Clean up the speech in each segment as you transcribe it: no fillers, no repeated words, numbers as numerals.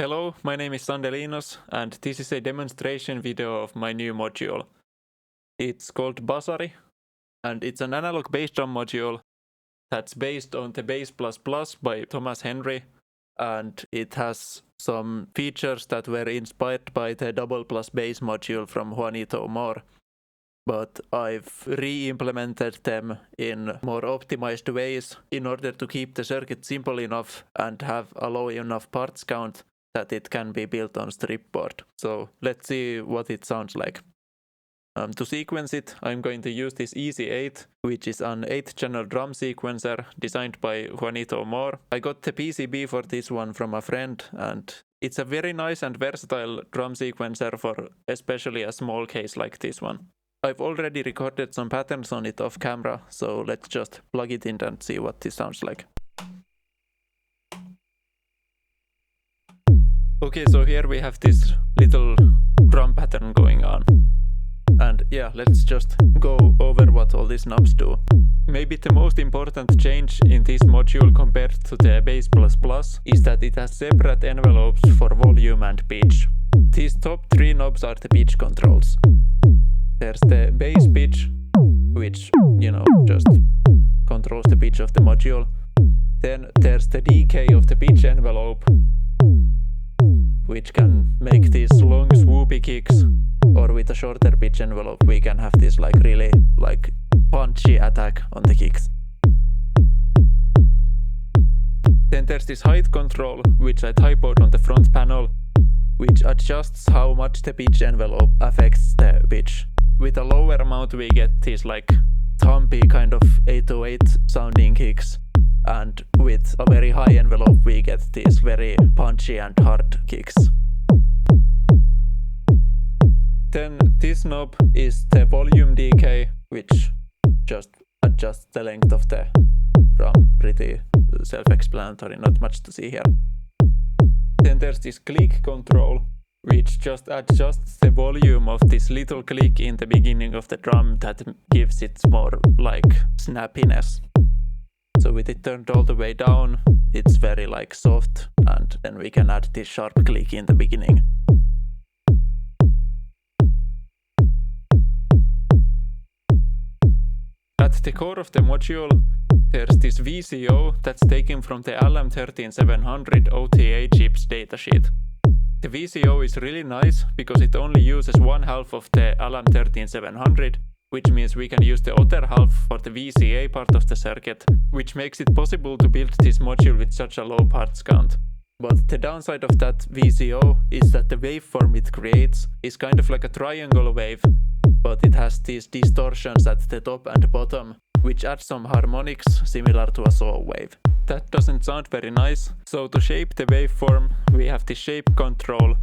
Hello, my name is Sandelinos, and this is a demonstration video of my new module. It's called Basari, and it's an analog bass drum module that's based on the Bass++ by Thomas Henry, and it has some features that were inspired by the double plus bass module from Juanito Moore, but I've re-implemented them in more optimized ways in order to keep the circuit simple enough and have a low enough parts count that it can be built on stripboard. So let's see what it sounds like. To sequence it, I'm going to use this Easy8, which is an 8-channel drum sequencer designed by Juanito Moore. I got the PCB for this one from a friend, and it's a very nice and versatile drum sequencer for especially a small case like this one. I've already recorded some patterns on it off camera, so let's just plug it in and see what this sounds like. Okay, so here we have this little drum pattern going on. And yeah, let's just go over what all these knobs do. Maybe the most important change in this module compared to the Bass++ is that it has separate envelopes for volume and pitch. These top 3 knobs are the pitch controls. There's the bass pitch, which, just controls the pitch of the module. Then there's the decay of the pitch envelope, which can make these long swoopy kicks, or with a shorter pitch envelope we can have this really punchy attack on the kicks. Then there's this height control, which I typoed on the front panel, which adjusts how much the pitch envelope affects the pitch. With a lower amount we get these thumpy kind of 808 sounding kicks, and with a very high envelope we get these very punchy and hard kicks. Then this knob is the volume decay, which just adjusts the length of the drum. Pretty self-explanatory, not much to see here. Then there's this click control, which just adjusts the volume of this little click in the beginning of the drum that gives it more snappiness. So with it turned all the way down, it's very soft, and then we can add this sharp click in the beginning. At the core of the module, there's this VCO that's taken from the LM13700 OTA chips datasheet. The VCO is really nice because it only uses one half of the LM13700, which means we can use the other half for the VCA part of the circuit, which makes it possible to build this module with such a low parts count. But the downside of that VCO is that the waveform it creates is kind of like a triangle wave, but it has these distortions at the top and bottom, which add some harmonics similar to a saw wave. That doesn't sound very nice, so to shape the waveform we have the shape control,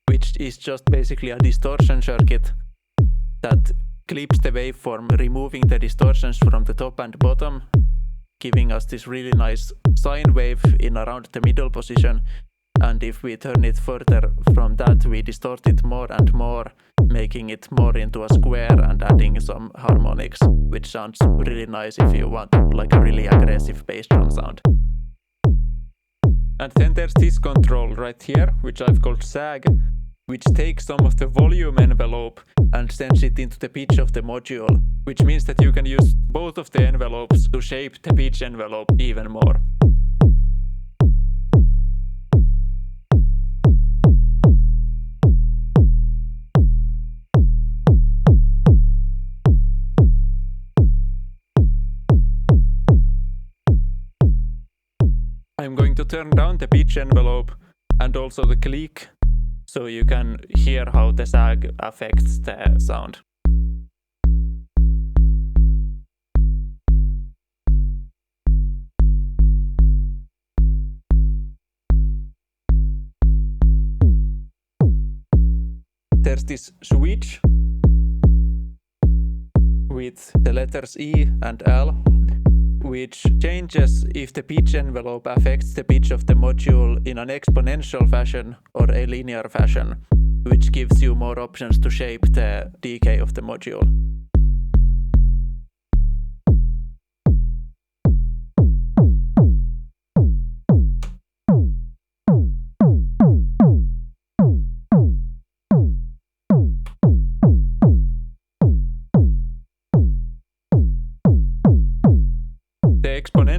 which is just basically a distortion circuit that clips the waveform, removing the distortions from the top and bottom, giving us this really nice sine wave in around the middle position, and if we turn it further from that we distort it more and more, making it more into a square and adding some harmonics, which sounds really nice if you want a really aggressive bass drum sound. And then there's this control right here, which I've called sag, which takes some of the volume envelope and sends it into the pitch of the module, which means that you can use both of the envelopes to shape the pitch envelope even more. I'm going to turn down the pitch envelope and also the click, so you can hear how the sag affects the sound. There's this switch with the letters E and L, which changes if the pitch envelope affects the pitch of the module in an exponential fashion or a linear fashion, which gives you more options to shape the decay of the module.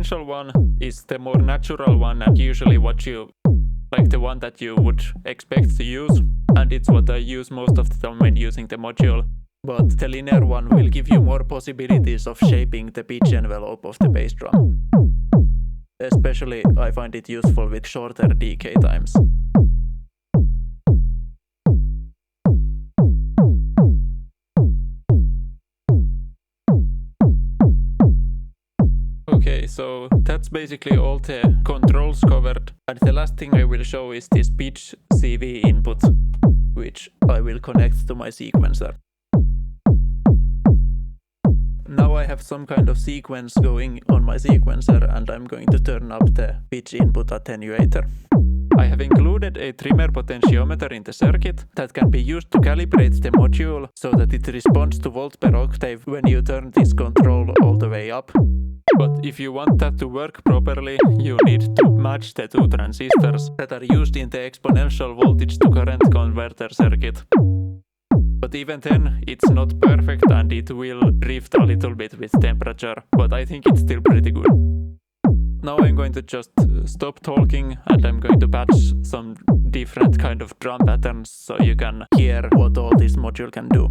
exponential one is the more natural one and usually what you like the one that you would expect to use, and it's what I use most of the time when using the module. But the linear one will give you more possibilities of shaping the pitch envelope of the bass drum. Especially I find it useful with shorter decay times. Okay, so that's basically all the controls covered, and the last thing I will show is this pitch CV input, which I will connect to my sequencer. Now I have some kind of sequence going on my sequencer and I'm going to turn up the pitch input attenuator. I have included a trimmer potentiometer in the circuit that can be used to calibrate the module so that it responds to volt per octave when you turn this control all the way up. But if you want that to work properly, you need to match the two transistors that are used in the exponential voltage to current converter circuit. But even then, it's not perfect and it will drift a little bit with temperature, but I think it's still pretty good. Now I'm going to just stop talking and I'm going to patch some different kind of drum patterns so you can hear what all this module can do.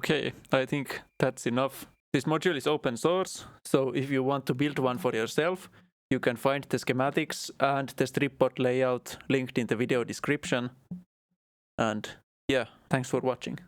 Okay, I think that's enough. This module is open source, so if you want to build one for yourself, you can find the schematics and the stripboard layout linked in the video description. And yeah, thanks for watching.